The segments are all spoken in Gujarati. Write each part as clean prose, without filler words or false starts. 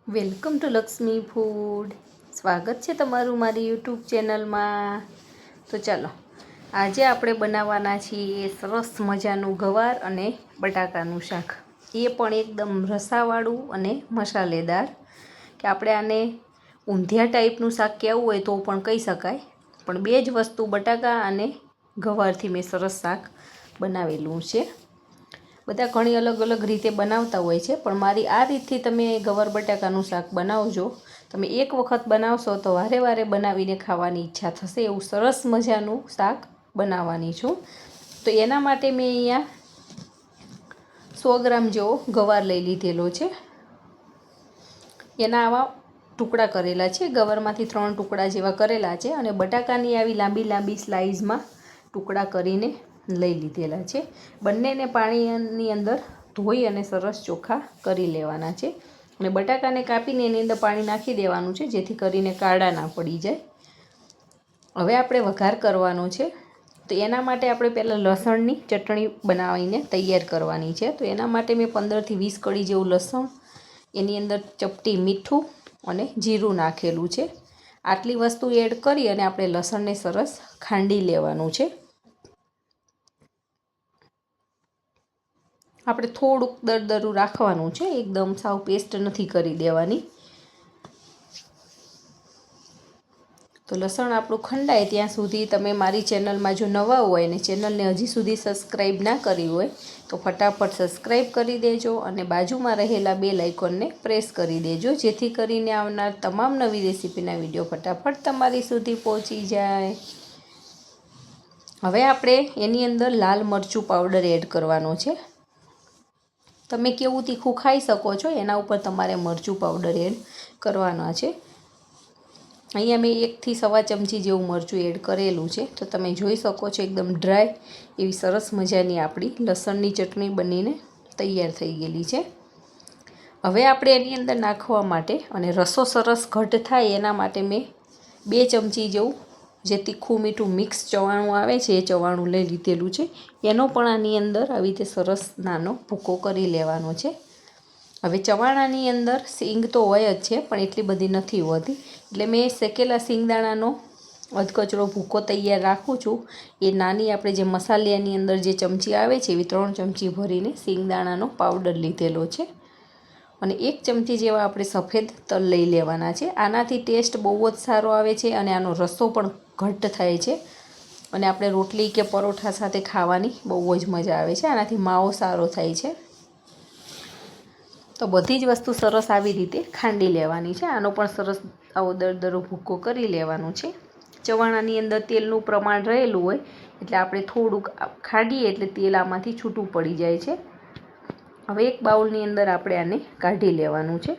Welcome to Lakshmi food. સ્વાગત છે તમારું મારી યુટ્યુબ ચેનલમાં. તો ચાલો, આજે આપણે બનાવવાના છીએ સરસ મજાનું ગવાર અને બટાકાનું શાક. એ પણ એકદમ રસાવાળું અને મસાલેદાર, કે આપણે આને ઊંધિયા ટાઈપનું શાક કહેવું હોય તો પણ કહી શકાય. પણ બે જ વસ્તુ, બટાકા અને ગવારથી મેં સરસ શાક બનાવેલું છે. બધા ઘણી અલગ અલગ રીતે બનાવતા હોય છે, પણ મારી આ રીતથી તમે ગવાર બટાકાનું શાક બનાવજો. તમે એક વખત બનાવશો તો વારે વારે બનાવીને ખાવાની ઈચ્છા થશે. એવું સરસ મજાનું શાક બનાવવાની છું. તો એના માટે મેં અહીંયા 100 ગ્રામ જેવો ગવાર લઈ લીધેલો છે. એના આવા ટુકડા કરેલા છે. ગવારમાંથી 3 ટુકડા જેવા કરેલા છે. અને બટાકાની આવી લાંબી લાંબી સ્લાઇઝમાં ટુકડા કરીને લઈ લીધેલા છે. બંનેને પાણીની અંદર ધોઈ અને સરસ ચોખ્ખા કરી લેવાના છે. અને બટાકાને કાપીને એની અંદર પાણી નાખી દેવાનું છે, જેથી કરીને કાળા ના પડી જાય. હવે આપણે વઘાર કરવાનો છે. તો એના માટે આપણે પહેલાં લસણની ચટણી બનાવીને તૈયાર કરવાની છે. તો એના માટે મેં 15થી 20 કળી જેવું લસણ, એની અંદર ચપટી મીઠું અને જીરું નાખેલું છે. આટલી વસ્તુ એડ કરી અને આપણે લસણને સરસ ખાંડી લેવાનું છે. આપણે થોડુંક દરદરું રાખવાનું છે, એકદમ સાવ પેસ્ટ નથી કરી દેવાની. તો લસણ આપણું ખંડાય ત્યાં સુધી તમે મારી ચેનલમાં જો નવા હોય અને ચેનલને હજી સુધી સબસ્ક્રાઈબ ના કરી હોય તો ફટાફટ સબસ્ક્રાઈબ કરી દેજો અને બાજુમાં રહેલા બેલ આઇકોનને પ્રેસ કરી દેજો, જેથી કરીને આવનાર તમામ નવી રેસીપીના વિડીયો ફટાફટ તમારી સુધી પહોંચી જાય. હવે આપણે એની અંદર લાલ મરચું પાવડર એડ કરવાનો છે. તમે કેવું તીખું ખાઈ શકો છો એના ઉપર તમારે મરચું પાવડર એડ કરવાના છે. અહીંયા મેં 1 થી સવા ચમચી જેવું મરચું એડ કરેલું છે. તો તમે જોઈ શકો છો એકદમ ડ્રાય એવી સરસ મજાની આપણી લસણની ચટણી બનીને તૈયાર થઈ ગયેલી છે. હવે આપણે એની અંદર નાખવા માટે અને રસો સરસ ઘટ થાય એના માટે મેં 2 ચમચી જેવું જે તીખું મીઠું મિક્સ ચવાણું આવે છે એ ચવાણું લઈ લીધેલું છે. એનો પણ આની અંદર આવી રીતે સરસ નાનો ભૂકો કરી લેવાનો છે. હવે ચવાણાની અંદર સીંગ તો હોય જ છે, પણ એટલી બધી નથી હોતી. એટલે મેં શેકેલા સિંગદાણાનો અધકચરો ભૂકો તૈયાર રાખું છું. એ નાની આપણે જે મસાલાની અંદર જે ચમચી આવે છે એવી 3 ચમચી ભરીને સિંગદાણાનો પાવડર લીધેલો છે. અને 1 ચમચી જેવા આપણે સફેદ તલ લઈ લેવાના છે. આનાથી ટેસ્ટ બહુ જ સારો આવે છે અને આનો રસો પણ ઘટ્ટ થાય છે. અને આપણે રોટલી કે પરોઠા સાથે ખાવાની બહુ જ મજા આવે છે. આનાથી માવો સારો થાય છે. તો બધી જ વસ્તુ સરસ આવી રીતે ખાંડી લેવાની છે. આનો પણ સરસ આવો દરદરો ભૂકો કરી લેવાનો છે. ચવાણાની અંદર તેલનું પ્રમાણ રહેલું હોય એટલે આપણે થોડુંક ખાંડીએ એટલે તેલ આમાંથી છૂટું પડી જાય છે. હવે એક બાઉલની અંદર આપણે આને કાઢી લેવાનું છે.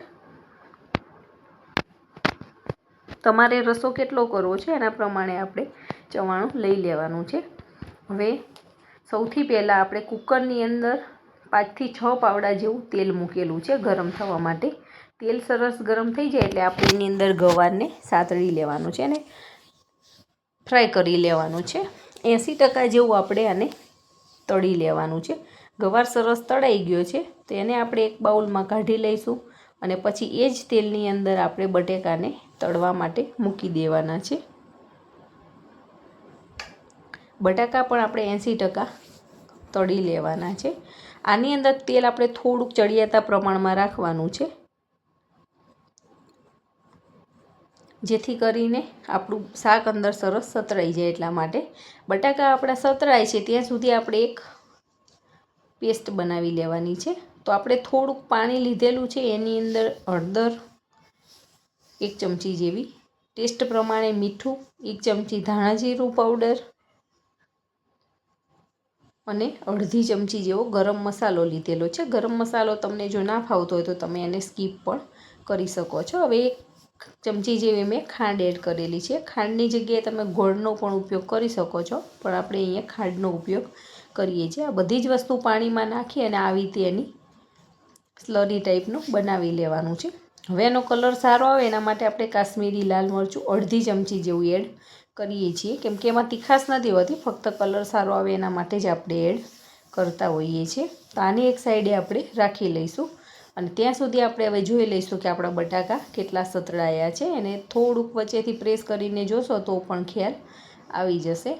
તમારે રસો કેટલો કરવો છે એના પ્રમાણે આપણે ચવાણું લઈ લેવાનું છે. હવે સૌથી પહેલાં આપણે કુકરની અંદર 5 થી 6 પાવડા જેવું તેલ મૂકેલું છે ગરમ થવા માટે. તેલ સરસ ગરમ થઈ જાય એટલે આપણે એની અંદર ગવારને સાતળી લેવાનું છે અને ફ્રાય કરી લેવાનું છે. 80% જેવું આપણે આને તળી લેવાનું છે. ગવાર સરસ તળાઈ ગયો છે તો એને આપણે એક બાઉલમાં કાઢી લઈશું અને પછી એ જ તેલની અંદર આપણે બટેકાને તળવા માટે મૂકી દેવાના છે. બટાકા પણ આપણે 80% તળી લેવાના છે. આની અંદર તેલ આપણે થોડુંક ચડિયાતા પ્રમાણમાં રાખવાનું છે, જેથી કરીને આપણું શાક અંદર સરસ સતળાઈ જાય. એટલા માટે બટાકા આપણા સતળાય છે ત્યાં સુધી આપણે એક પેસ્ટ બનાવી લેવાની છે. તો આપણે થોડુંક પાણી લીધેલું છે, એની અંદર હળદર 1 ચમચી જેવી, ટેસ્ટ પ્રમાણે મીઠું, 1 ચમચી ધાણા જીરું પાવડર અને અડધી ચમચી જેવો ગરમ મસાલો લીધેલો છે. ગરમ મસાલો તમને જો ના ફાવતો હોય તો તમે એને સ્કીપ પણ કરી શકો છો. હવે 1 ચમચી જેવી મેં ખાંડ એડ કરેલી છે. ખાંડની જગ્યાએ તમે ગોળનો પણ ઉપયોગ કરી શકો છો, પણ આપણે અહીંયા ખાંડનો ઉપયોગ કરીએ છીએ. આ બધી જ વસ્તુ પાણીમાં નાખી અને આવી રીતે એની સ્લરી ટાઈપનું બનાવી લેવાનું છે. હવે એનો કલર સારો આવે એના માટે આપણે કાશ્મીરી લાલ મરચું અડધી ચમચી જેવું એડ કરીએ છીએ, કેમ કે એમાં તીખાશ નથી હોતી, ફક્ત કલર સારો આવે એના માટે જ આપણે એડ કરતા હોઈએ છીએ. તો આને એક સાઈડે આપણે રાખી લઈશું. અને ત્યાં સુધી આપણે હવે જોઈ લઈશું કે આપણા બટાકા કેટલા સતળાયા છે. અને થોડુંક વચ્ચેથી પ્રેસ કરીને જોશો તો પણ ખ્યાલ આવી જશે.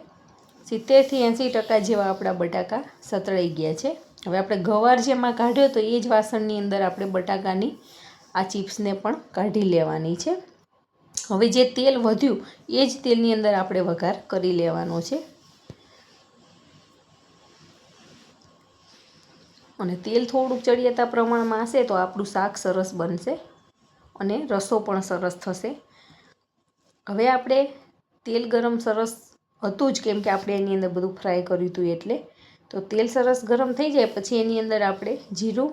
70થી 80% જેવા આપણા બટાકા સતળાઈ ગયા છે. હવે આપણે ગવાર જેમાં કાઢ્યો તો એ જ વાસણની અંદર આપણે બટાકાની આ ચિપ્સને પણ કાઢી લેવાની છે. હવે જે તેલ વધ્યું એ જ તેલની અંદર આપણે વઘાર કરી લેવાનો છે. અને તેલ થોડુંક ચડિયાતા પ્રમાણમાં હશે તો આપણું શાક સરસ બનશે અને રસો પણ સરસ થશે. હવે આપણે તેલ ગરમ સરસ હતું જ, કેમ કે આપણે એની અંદર બધું ફ્રાય કર્યું હતું એટલે. તો તેલ સરસ ગરમ થઈ જાય પછી એની અંદર આપણે જીરું,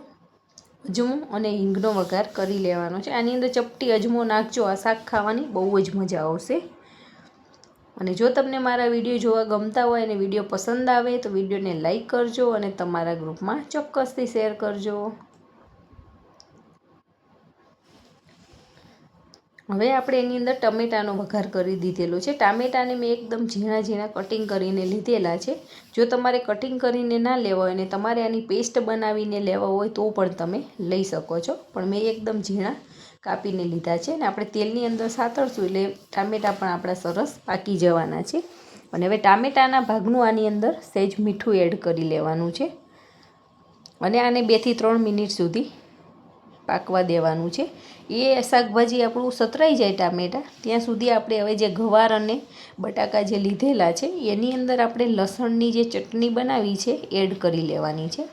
અજમો અને હિંગનો વઘાર કરી લેવાનો છે. આની અંદર ચપટી અજમો નાખજો, આ શાક ખાવાની બહુ જ મજા આવશે. અને જો તમને મારા વિડીયો જોવા ગમતા હોય અને વિડીયો પસંદ આવે તો વિડીયોને લાઈક કરજો અને તમારા ગ્રુપમાં ચોક્કસથી શેર કરજો. હવે આપણે એની અંદર ટમેટાનો વઘાર કરી દીધેલો છે. ટામેટાને મેં એકદમ ઝીણા ઝીણા કટિંગ કરીને લીધેલા છે. જો તમારે કટિંગ કરીને ના લેવા હોય ને તમારે આની પેસ્ટ બનાવીને લેવા હોય તો પણ તમે લઈ શકો છો, પણ મેં એકદમ ઝીણા કાપીને લીધા છે. અને આપણે તેલની અંદર સાતળશું એટલે ટામેટાં પણ આપણા સરસ પાકી જવાના છે. અને હવે ટામેટાના ભાગનું આની અંદર સહેજ મીઠું એડ કરી લેવાનું છે અને આને 2 થી 3 મિનિટ સુધી પાકવા દેવાનું છે. એ શાકભાજી આપણું સતરાઈ જાય ટામેટાં ત્યાં સુધી આપણે હવે જે ગવાર અને બટાકા જે લીધેલા છે એની અંદર આપણે લસણની જે ચટણી બનાવી છે એડ કરી લેવાની છે.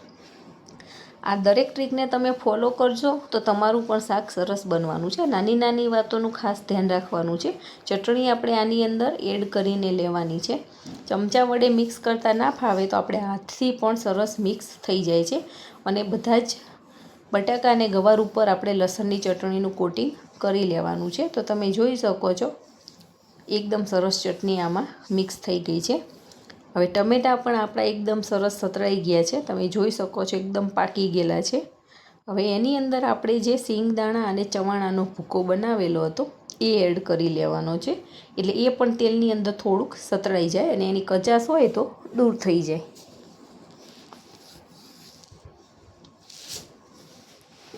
આ દરેક ટ્રીકને તમે ફોલો કરજો તો તમારું પણ શાક સરસ બનવાનું છે. નાની નાની વાતોનું ખાસ ધ્યાન રાખવાનું છે. ચટણી આપણે આની અંદર એડ કરીને લેવાની છે. ચમચા વડે મિક્સ કરતાં ના ફાવે તો આપણે હાથથી પણ સરસ મિક્સ થઈ જાય છે. અને બધા જ બટાકા અને ગવાર ઉપર આપણે લસણની ચટણીનું કોટિંગ કરી લેવાનું છે. તો તમે જોઈ શકો છો એકદમ સરસ ચટણી આમાં મિક્સ થઈ ગઈ છે. હવે ટમેટાં પણ આપણા એકદમ સરસ સતળાઈ ગયા છે. તમે જોઈ શકો છો એકદમ પાકી ગયેલા છે. હવે એની અંદર આપણે જે સિંગદાણા અને ચવાણાનો ભૂકો બનાવેલો હતો એ એડ કરી લેવાનો છે. એટલે એ પણ તેલની અંદર થોડુંક સતળાઈ જાય અને એની કચાશ હોય તો દૂર થઈ જાય.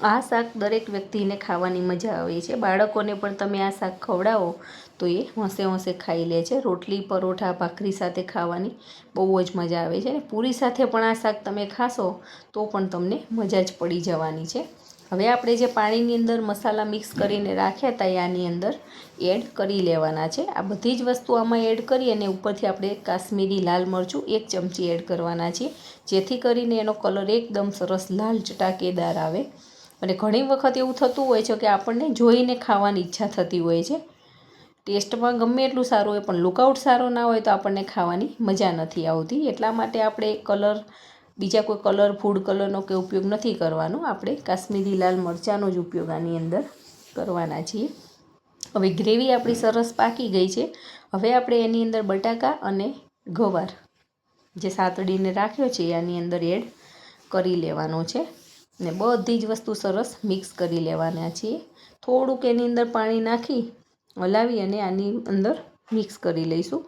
આ શાક દરેક વ્યક્તિને ખાવાની મજા આવે છે. બાળકોને પણ તમે આ શાક ખવડાવો તો એ હોંશે હોંશે ખાઈ લે છે. રોટલી, પરોઠા, ભાખરી સાથે ખાવાની બહુ જ મજા આવે છે. અને પૂરી સાથે પણ આ શાક તમે ખાશો તો પણ તમને મજા જ પડી જવાની છે. હવે આપણે જે પાણીની અંદર મસાલા મિક્સ કરીને રાખ્યા હતા એ આની અંદર એડ કરી લેવાના છે. આ બધી જ વસ્તુ આમાં એડ કરી અને ઉપરથી આપણે કાશ્મીરી લાલ મરચું 1 ચમચી એડ કરવાના છીએ, જેથી કરીને એનો કલર એકદમ સરસ લાલ ચટાકેદાર આવે. અને ઘણી વખત એવું થતું હોય છે કે આપણને જોઈને ખાવાની ઈચ્છા થતી હોય છે. ટેસ્ટમાં ગમે એટલું સારું હોય પણ લુકઆઉટ સારો ના હોય તો આપણને ખાવાની મજા નથી આવતી. એટલા માટે આપણે કલર બીજા કોઈ કલર, ફૂડ કલરનો કે ઉપયોગ નથી કરવાનો. આપણે કાશ્મીરી લાલ મરચાંનો જ ઉપયોગ આની અંદર કરવાના છીએ. હવે ગ્રેવી આપણી સરસ પાકી ગઈ છે. હવે આપણે એની અંદર બટાકા અને ગવાર જે સાતળીને રાખ્યો છે આની અંદર એડ કરી લેવાનો છે. ને બધી જ વસ્તુ સરસ મિક્સ કરી લેવાના છીએ. થોડુંક એની અંદર પાણી નાખી હલાવી અને આની અંદર મિક્સ કરી લઈશું.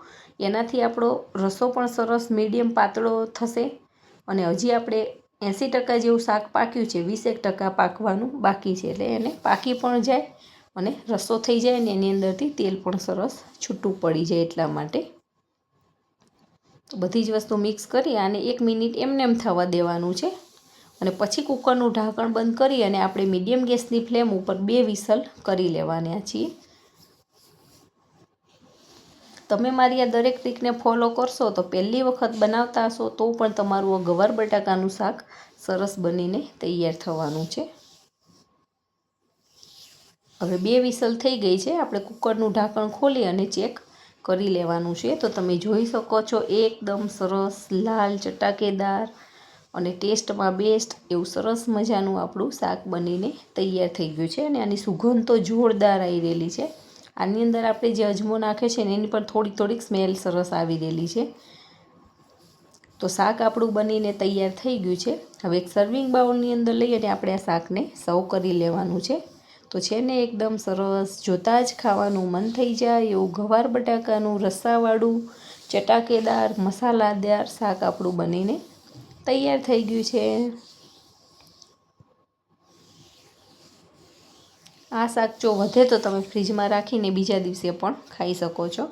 એનાથી આપણો રસો પણ સરસ મીડિયમ પાતળો થશે. અને હજી આપણે 80% જેવું શાક પાક્યું છે, 20% પાકવાનું બાકી છે. એટલે એને પાકી પણ જાય અને રસો થઈ જાય ને એની અંદરથી તેલ પણ સરસ છૂટું પડી જાય. એટલા માટે બધી જ વસ્તુ મિક્સ કરી અને 1 મિનિટ એમનેમ થવા દેવાનું છે. અને પછી કુકરનું ઢાંકણ બંધ કરી અને આપણે મીડિયમ ગેસની ફ્લેમ ઉપર 2 વિસલ કરી લેવાના છીએ. તમે મારી આ દરેક ટ્રીકને ફોલો કરશો તો પહેલી વખત બનાવતા હશો તો પણ તમારું આ ગવાર બટાકાનું શાક સરસ બનીને તૈયાર થવાનું છે. હવે 2 વિસલ થઈ ગઈ છે. આપણે કુકરનું ઢાંકણ ખોલી અને ચેક કરી લેવાનું છે. તો તમે જોઈ શકો છો એકદમ સરસ લાલ ચટાકેદાર અને ટેસ્ટમાં બેસ્ટ એવું સરસ મજાનું આપણું શાક બનીને તૈયાર થઈ ગયું છે. અને આની સુગંધ તો જોરદાર આવી રહેલી છે. આની અંદર આપણે જે અજમો નાખ્યો છે ને એની પણ થોડીક સ્મેલ સરસ આવી રહેલી છે. તો શાક આપણું બનીને તૈયાર થઈ ગયું છે. હવે એક સર્વિંગ બાઉલની અંદર લઈ અને આપણે આ શાકને સર્વ કરી લેવાનું છે. તો છે ને એકદમ સરસ, જોતાં જ ખાવાનું મન થઈ જાય એવું ગવાર બટાકાનું રસાવાળું ચટાકેદાર મસાલાદાર શાક આપણું બનીને તૈયાર થઈ ગયું છે. આ શાક જો વધે તો તમે ફ્રીજમાં રાખીને બીજા દિવસે પણ ખાઈ શકો છો,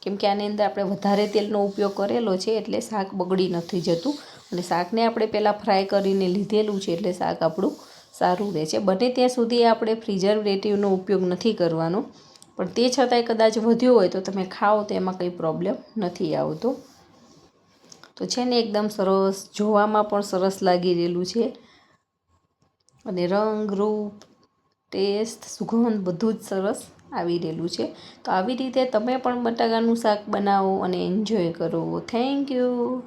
કેમ કે આની અંદર આપણે વધારે તેલનો ઉપયોગ કરેલો છે એટલે શાક બગડી નથી જતું. અને શાકને આપણે પહેલાં ફ્રાય કરીને લીધેલું છે એટલે શાક આપણું સારું રહે છે. બને ત્યાં સુધી આપણે પ્રિઝર્વેટિવનો ઉપયોગ નથી કરવાનો, પણ તે છતાંય કદાચ વધ્યો હોય તો તમે ખાઓ તો એમાં કંઈ પ્રોબ્લેમ નથી આવતો. તો છે ને એકદમ સરસ, જોવામાં પણ સરસ લાગી રહેલું છે અને રંગ રૂપ ટેસ્ટ સુગંધ બધું જ સરસ આવી રહેલું છે. તો આવી રીતે તમે પણ બટાકાનું શાક બનાવો અને એન્જોય કરો. Thank you.